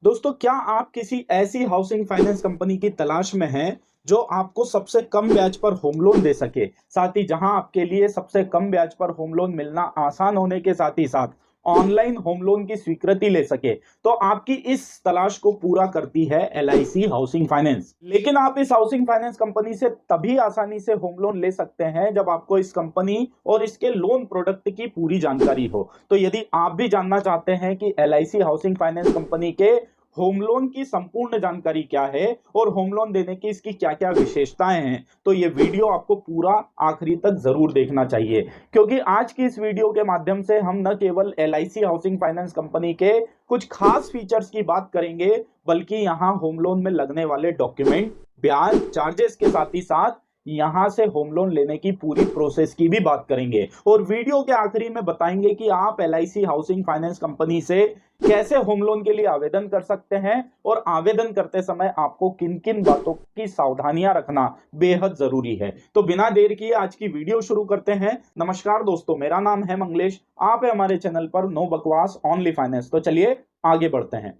दोस्तों, क्या आप किसी ऐसी हाउसिंग फाइनेंस कंपनी की तलाश में हैं जो आपको सबसे कम ब्याज पर होम लोन दे सके, साथ ही जहां आपके लिए सबसे कम ब्याज पर होम लोन मिलना आसान होने के साथ ही साथ ऑनलाइन होम लोन की स्वीकृति ले सके? तो आपकी इस तलाश को पूरा करती है एलआईसी हाउसिंग फाइनेंस। लेकिन आप इस हाउसिंग फाइनेंस कंपनी से तभी आसानी से होम लोन ले सकते हैं जब आपको इस कंपनी और इसके लोन प्रोडक्ट की पूरी जानकारी हो। तो यदि आप भी जानना चाहते हैं कि एलआईसी हाउसिंग फाइनेंस कंपनी के होम लोन की संपूर्ण जानकारी क्या है और होम लोन देने की इसकी क्या-क्या विशेषताएं हैं, तो ये वीडियो आपको पूरा आखिरी तक जरूर देखना चाहिए। क्योंकि आज की इस वीडियो के माध्यम से हम न केवल एलआईसी हाउसिंग फाइनेंस कंपनी के कुछ खास फीचर्स की बात करेंगे, बल्कि यहां होम लोन में लगने वाले डॉक्यूमेंट, ब्याज, चार्जेस के साथ ही साथ यहां से होम लोन लेने की पूरी प्रोसेस की भी बात करेंगे। और वीडियो के आखिरी में बताएंगे कि आप एलआईसी हाउसिंग फाइनेंस कंपनी से कैसे होम लोन के लिए आवेदन कर सकते हैं और आवेदन करते समय आपको किन किन बातों की सावधानियां रखना बेहद जरूरी है। तो बिना देर किए आज की वीडियो शुरू करते हैं। नमस्कार दोस्तों, मेरा नाम है मंगलेश। आप है हमारे चैनल पर नो बकवास ओनली फाइनेंस। तो चलिए आगे बढ़ते हैं।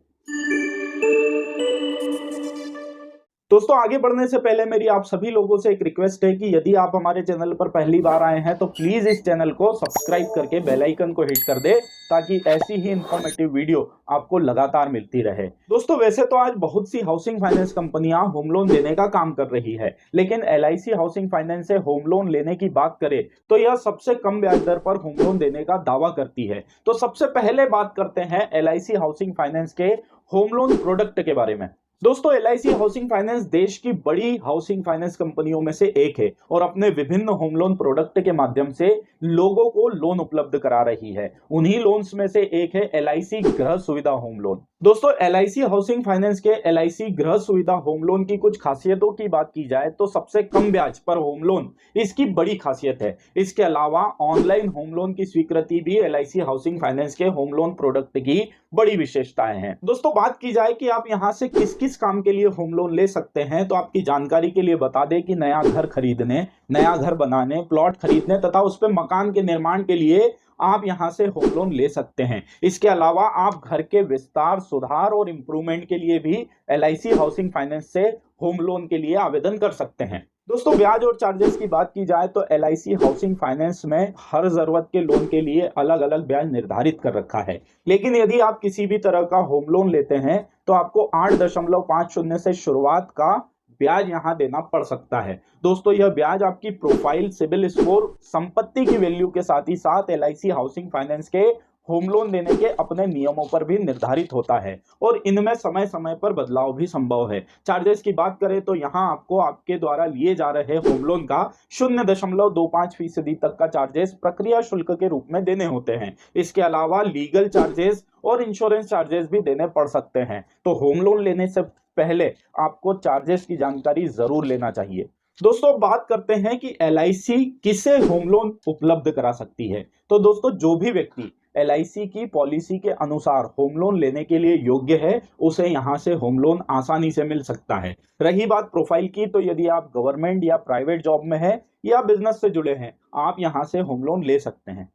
दोस्तों, आगे बढ़ने से पहले मेरी आप सभी लोगों से एक रिक्वेस्ट है कि यदि आप हमारे चैनल पर पहली बार आए हैं तो प्लीज इस चैनल को सब्सक्राइब करके बेल आइकन को हिट कर दे, ताकि ऐसी ही इंफॉर्मेटिव वीडियो आपको लगातार मिलती रहे। दोस्तों, वैसे तो आज बहुत सी हाउसिंग फाइनेंस कंपनियां होम लोन देने का काम कर रही है, लेकिन एलआईसी हाउसिंग फाइनेंस से होम लोन लेने की बात करें तो यह सबसे कम ब्याज दर पर होम लोन देने का दावा करती है। तो सबसे पहले बात करते हैं एलआईसी हाउसिंग फाइनेंस के होम लोन प्रोडक्ट के बारे में। दोस्तों, एलआईसी हाउसिंग फाइनेंस देश की बड़ी हाउसिंग फाइनेंस कंपनियों में से एक है और अपने विभिन्न होम लोन प्रोडक्ट के माध्यम से लोगों को लोन उपलब्ध करा रही है। उन्हीं लोन्स में से एक है एलआईसी गृह सुविधा होम लोन। दोस्तों, एलआईसी हाउसिंग फाइनेंस के एलआईसी गृह सुविधा होम लोन की कुछ खासियतों की बात की जाए तो सबसे कम ब्याज पर होम लोन इसकी बड़ी खासियत है। इसके अलावा ऑनलाइन होम लोन की स्वीकृति भी एलआईसी हाउसिंग फाइनेंस के होम लोन प्रोडक्ट की बड़ी विशेषताएं हैं। दोस्तों, बात की जाए कि आप यहां से किस किस काम के लिए होम लोन ले सकते हैं, तो आपकी जानकारी के लिए बता दें कि नया घर खरीदने, नया घर बनाने, प्लॉट खरीदने तथा उस पर मकान के निर्माण के लिए आप यहां से होम लोन ले सकते हैं। इसके अलावा आप घर के विस्तार, सुधार और इंप्रूवमेंट के लिए भी एलआईसी हाउसिंग फाइनेंस से होम लोन के लिए आवेदन कर सकते हैं। दोस्तों, ब्याज और चार्जेस की बात की जाए तो एलआईसी हाउसिंग फाइनेंस में हर जरूरत के लोन के लिए अलग अलग ब्याज निर्धारित कर रखा है। लेकिन यदि आप किसी भी तरह का होम लोन लेते हैं तो आपको 8.50 से शुरुआत का ब्याज यहां देना पड़ सकता है। दोस्तों, यह ब्याज आपकी प्रोफाइल, सिबिल स्कोर, संपत्ति की वैल्यू के साथ ही साथ एलआईसी हाउसिंग फाइनेंस के होम लोन देने के अपने नियमों पर भी निर्धारित होता है और इनमें समय समय पर बदलाव भी संभव है। चार्जेस की बात करें तो यहां आपको आपके द्वारा लिए जा रहे होम लोन का 0.25% तक का चार्जेस प्रक्रिया शुल्क के रूप में देने होते हैं। इसके अलावा लीगल चार्जेस और इंश्योरेंस चार्जेस भी देने पड़ सकते हैं। तो होम लोन लेने से पहले आपको चार्जेस की जानकारी जरूर लेना चाहिए। दोस्तों, बात करते हैं कि एलआईसी किसे होम लोन उपलब्ध करा सकती है। तो दोस्तों, जो भी व्यक्ति एलआईसी की पॉलिसी के अनुसार होम लोन लेने के लिए योग्य है, उसे यहां से होम लोन आसानी से मिल सकता है। रही बात प्रोफाइल की, तो यदि आप गवर्नमेंट या प्राइवेट जॉब में हैं या बिजनेस से जुड़े हैं, आप यहां से होम लोन ले सकते हैं।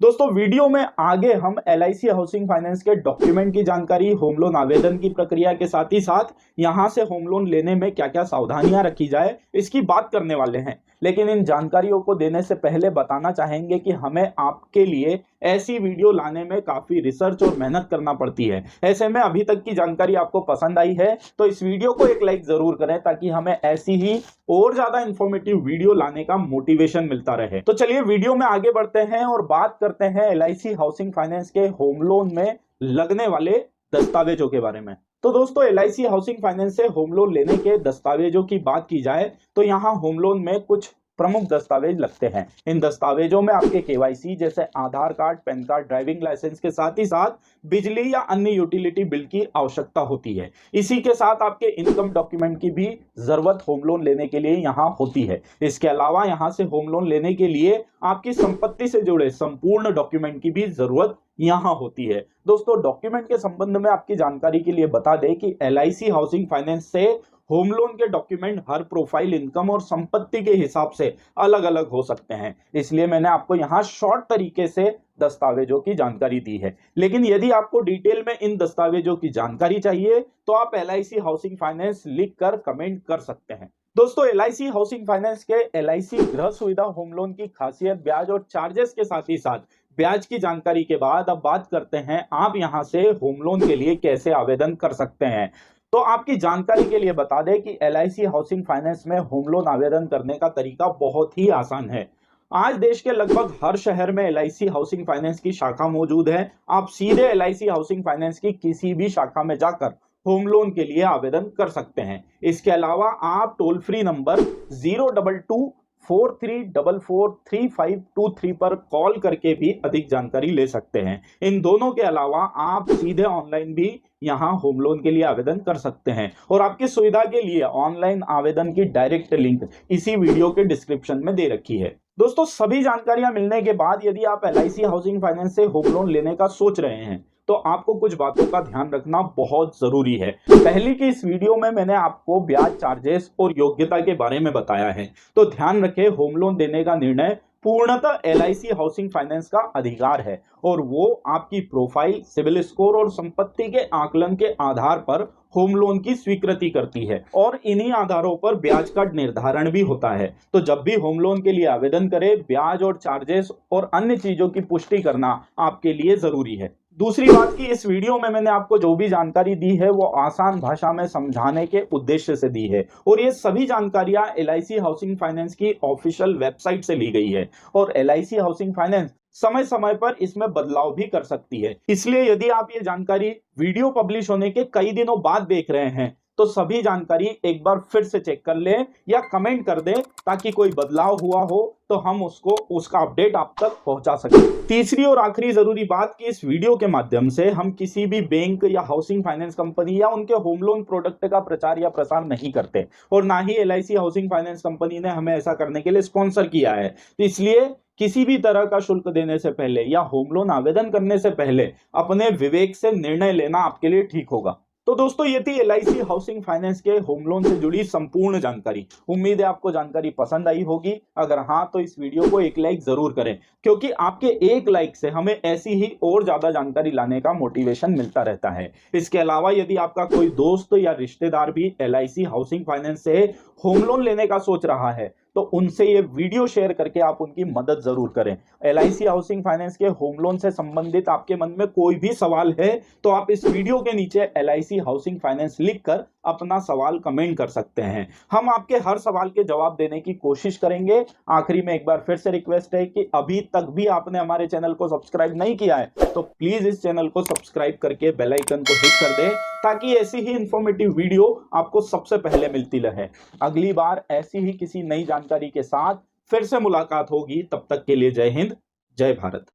दोस्तों, वीडियो में आगे हम एलआईसी हाउसिंग फाइनेंस के डॉक्यूमेंट की जानकारी, होम लोन आवेदन की प्रक्रिया के साथ ही साथ यहां से होम लोन लेने में क्या क्या सावधानियां रखी जाए, इसकी बात करने वाले हैं। लेकिन इन जानकारियों को देने से पहले बताना चाहेंगे कि हमें आपके लिए ऐसी वीडियो लाने में काफी रिसर्च और मेहनत करना पड़ती है। ऐसे में अभी तक की जानकारी आपको पसंद आई है तो इस वीडियो को एक लाइक जरूर करें, ताकि हमें ऐसी ही और ज्यादा इंफॉर्मेटिव वीडियो लाने का मोटिवेशन मिलता रहे। तो चलिए वीडियो में आगे बढ़ते हैं और बात करते हैं एलआईसी हाउसिंग फाइनेंस के होम लोन में लगने वाले दस्तावेजों के बारे में। तो दोस्तों, एलआईसी हाउसिंग फाइनेंस से होम लोन लेने के दस्तावेजों की बात की जाए तो यहाँ होम लोन में कुछ प्रमुख दस्तावेज लगते हैं। इन दस्तावेजों में आपके केवाईसी जैसे Aadhaar card, PAN card, driving licence के साथ ही साथ बिजली या अन्य यूटिलिटी बिल की आवश्यकता होती है। इसी के साथ आपके इनकम डॉक्यूमेंट की भी जरूरत होम लोन लेने के लिए यहाँ होती है। इसके अलावा यहाँ से होम लोन लेने के लिए आपकी संपत्ति से जुड़े संपूर्ण डॉक्यूमेंट की भी जरूरत यहाँ होती है। दोस्तों, डॉक्यूमेंट के संबंध में आपकी जानकारी के लिए बता दें कि एलआईसी हाउसिंग फाइनेंस से होम लोन के डॉक्यूमेंट हर प्रोफाइल, इनकम और संपत्ति के हिसाब से अलग अलग हो सकते हैं, इसलिए मैंने आपको यहाँ शॉर्ट तरीके से दस्तावेजों की जानकारी दी है। लेकिन यदि आपको डिटेल में इन दस्तावेजों की जानकारी चाहिए तो आप LIC हाउसिंग फाइनेंस लिख कर कमेंट कर सकते हैं। दोस्तों, LIC हाउसिंग फाइनेंस के LIC गृह सुविधा होम लोन की खासियत, ब्याज और चार्जेस के साथ ही साथ ब्याज की जानकारी के बाद अब बात करते हैं आप यहां से होम लोन के लिए कैसे आवेदन कर सकते हैं। तो आपकी जानकारी के लिए बता दें कि LIC हाउसिंग फाइनेंस में होम लोन आवेदन करने का तरीका बहुत ही आसान है। आज देश के लगभग हर शहर में LIC हाउसिंग फाइनेंस की शाखा मौजूद है। आप सीधे LIC हाउसिंग फाइनेंस की किसी भी शाखा में जाकर होम लोन के लिए आवेदन कर सकते हैं। इसके अलावा आप टोल फ्री नंबर 02243443523 पर कॉल करके भी अधिक जानकारी ले सकते हैं। इन दोनों के अलावा आप सीधे ऑनलाइन भी यहां होम लोन के लिए आवेदन कर सकते हैं और आपकी सुविधा के लिए ऑनलाइन आवेदन की डायरेक्ट लिंक इसी वीडियो के डिस्क्रिप्शन में दे रखी है। दोस्तों, सभी जानकारियां मिलने के बाद यदि आप LIC हाउसिंग फाइनेंस से होम लोन लेने का सोच रहे हैं तो आपको कुछ बातों का ध्यान रखना बहुत जरूरी है। पहले की इस वीडियो में मैंने आपको ब्याज, चार्जेस और योग्यता के बारे में बताया है, तो ध्यान रखें, होम लोन देने का निर्णय पूर्णतः LIC हाउसिंग फाइनेंस का अधिकार है और वो आपकी प्रोफाइल, सिविल स्कोर और संपत्ति के आकलन के आधार पर होम लोन की स्वीकृति करती है और इन्हीं आधारों पर ब्याज का निर्धारण भी होता है। तो जब भी होम लोन के लिए आवेदन करें, ब्याज और चार्जेस और अन्य चीजों की पुष्टि करना आपके लिए जरूरी है। दूसरी बात की, इस वीडियो में मैंने आपको जो भी जानकारी दी है वो आसान भाषा में समझाने के उद्देश्य से दी है और ये सभी जानकारियां LIC हाउसिंग फाइनेंस की ऑफिशियल वेबसाइट से ली गई है और LIC हाउसिंग फाइनेंस समय समय पर इसमें बदलाव भी कर सकती है। इसलिए यदि आप ये जानकारी वीडियो पब्लिश होने के कई दिनों बाद देख रहे हैं तो सभी जानकारी एक बार फिर से चेक कर लें या कमेंट कर दें ताकि कोई बदलाव हुआ हो तो हम उसका अपडेट आप तक पहुंचा सकें। तीसरी और आखिरी जरूरी बात कि इस वीडियो के माध्यम से हम किसी भी बैंक या हाउसिंग फाइनेंस कंपनी या उनके होम लोन प्रोडक्ट का प्रचार या प्रसार नहीं करते और ना ही LIC हाउसिंग फाइनेंस कंपनी ने हमें ऐसा करने के लिए स्पॉन्सर किया है। तो इसलिए किसी भी तरह का शुल्क देने से पहले या होम लोन आवेदन करने से पहले अपने विवेक से निर्णय लेना आपके लिए ठीक होगा। तो दोस्तों, ये थी LIC हाउसिंग फाइनेंस के होम लोन से जुड़ी संपूर्ण जानकारी। उम्मीद है आपको जानकारी पसंद आई होगी। अगर हाँ तो इस वीडियो को एक लाइक जरूर करें क्योंकि आपके एक लाइक से हमें ऐसी ही और ज्यादा जानकारी लाने का मोटिवेशन मिलता रहता है। इसके अलावा यदि आपका कोई दोस्त या रिश्तेदार भी LIC हाउसिंग फाइनेंस से होम लोन लेने का सोच रहा है तो उनसे ये वीडियो शेयर करके आप उनकी मदद जरूर करें। LIC हाउसिंग फाइनेंस के होम लोन से संबंधित आपके मन में कोई भी सवाल है तो आप इस वीडियो के नीचे LIC हाउसिंग फाइनेंस लिखकर अपना सवाल कमेंट कर सकते हैं। हम आपके हर सवाल के जवाब देने की कोशिश करेंगे। आखिरी में एक बार फिर से रिक्वेस्ट है कि अभी तक भी आपने हमारे चैनल को सब्सक्राइब नहीं किया है तो प्लीज इस चैनल को सब्सक्राइब करके बेल आइकन को हिट कर दें ताकि ऐसी ही इंफॉर्मेटिव वीडियो आपको सबसे पहले मिलती रहे। अगली बार ऐसी ही किसी नई जानकारी के साथ फिर से मुलाकात होगी। तब तक के लिए जय हिंद, जय भारत।